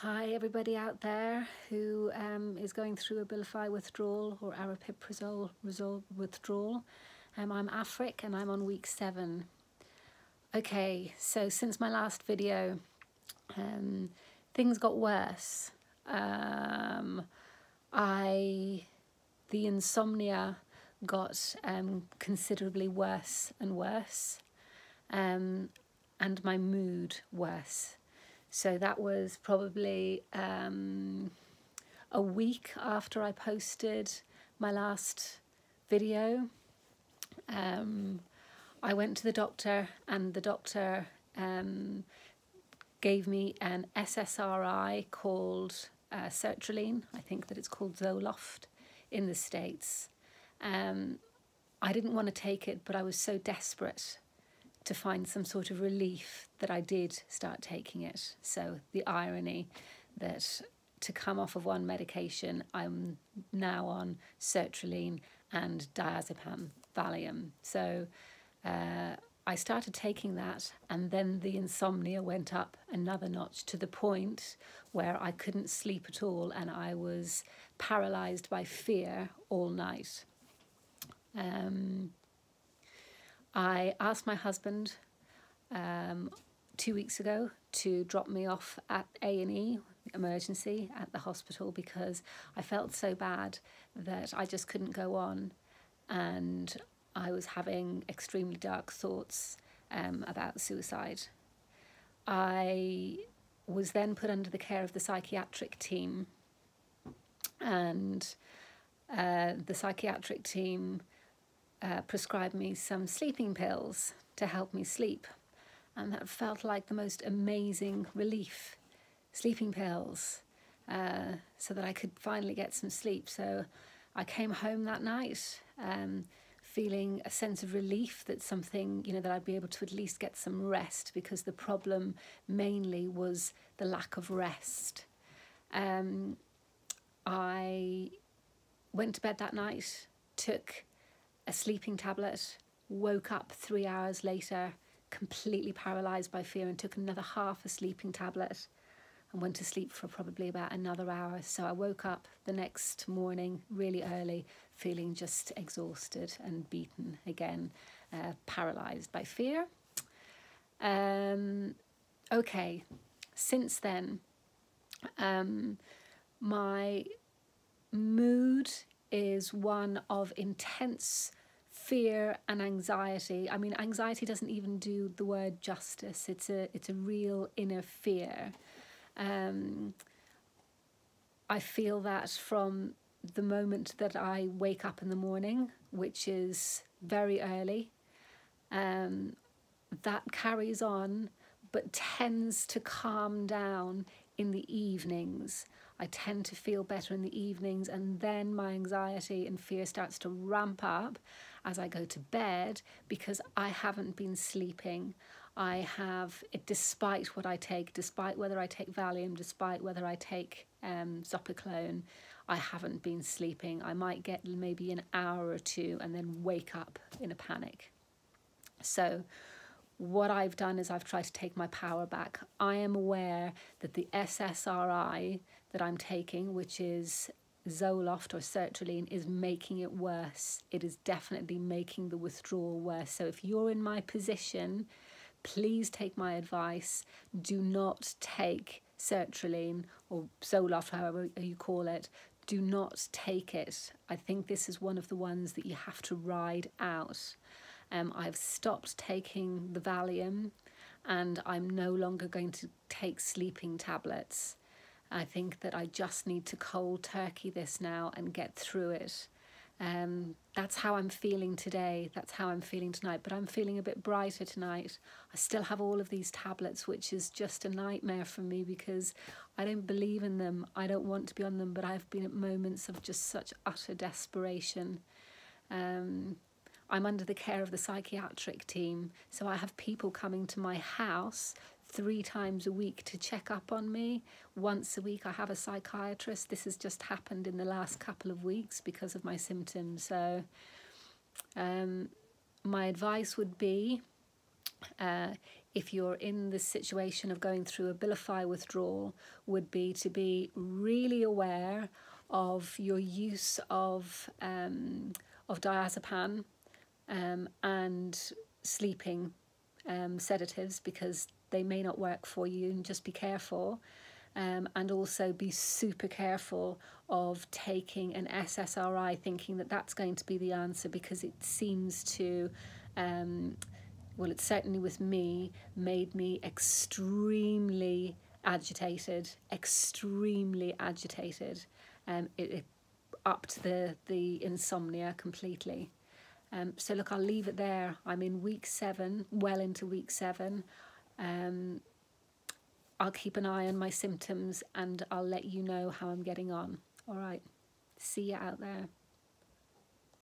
Hi everybody out there who is going through Abilify withdrawal or Aripiprizole withdrawal. I'm Afrik and I'm on week 7. Okay, so since my last video, things got worse. The insomnia got considerably worse and worse, and my mood worse. So that was probably a week after I posted my last video. I went to the doctor and the doctor gave me an SSRI called sertraline. I think that it's called Zoloft in the States. I didn't want to take it, but I was so desperate to find some sort of relief that I did start taking it. So the irony that to come off of one medication, I'm now on sertraline and diazepam, Valium. So I started taking that, and then the insomnia went up another notch to the point where I couldn't sleep at all and I was paralyzed by fear all night. I asked my husband 2 weeks ago to drop me off at A&E, emergency, at the hospital, because I felt so bad that I just couldn't go on, and I was having extremely dark thoughts about suicide. I was then put under the care of the psychiatric team, and the psychiatric team prescribed me some sleeping pills to help me sleep, and that felt like the most amazing relief. Sleeping pills, so that I could finally get some sleep. So I came home that night feeling a sense of relief that something, that I'd be able to at least get some rest, because the problem mainly was the lack of rest. I went to bed that night, took a sleeping tablet, woke up 3 hours later completely paralyzed by fear, and took another half a sleeping tablet and went to sleep for probably about another hour. So I woke up the next morning really early feeling just exhausted and beaten again, paralyzed by fear. Okay, since then my mood is one of intense fear and anxiety. I mean, anxiety doesn't even do the word justice. It's a real inner fear. I feel that from the moment that I wake up in the morning, which is very early. That carries on, but tends to calm down in the evenings. I tend to feel better in the evenings, and then my anxiety and fear starts to ramp up as I go to bed, because I haven't been sleeping. I have, despite what I take, despite whether I take Valium, despite whether I take Zopiclone, I haven't been sleeping. I might get maybe an hour or two and then wake up in a panic. So what I've done is I've tried to take my power back. I am aware that the SSRI that I'm taking, which is Zoloft or sertraline, is making it worse. It is definitely making the withdrawal worse. So if you're in my position, please take my advice. Do not take sertraline or Zoloft, however you call it. Do not take it. I think this is one of the ones that you have to ride out. I've stopped taking the Valium, and I'm no longer going to take sleeping tablets. I think that I just need to cold turkey this now and get through it. That's how I'm feeling today. That's how I'm feeling tonight. But I'm feeling a bit brighter tonight. I still have all of these tablets, which is just a nightmare for me because I don't believe in them. I don't want to be on them, but I've been at moments of just such utter desperation. I'm under the care of the psychiatric team, so I have people coming to my house 3 times a week to check up on me. Once a week I have a psychiatrist. This has just happened in the last couple of weeks because of my symptoms. So my advice would be, if you're in the situation of going through Abilify withdrawal, would be to be really aware of your use of diazepam and sleeping sedatives, because they may not work for you, and just be careful. And also be super careful of taking an SSRI thinking that that's going to be the answer, because it seems to, well, it certainly with me, made me extremely agitated. It upped the insomnia completely. So look, I'll leave it there. I'm in week 7, well into week 7. I'll keep an eye on my symptoms and I'll let you know how I'm getting on. All right, see you out there.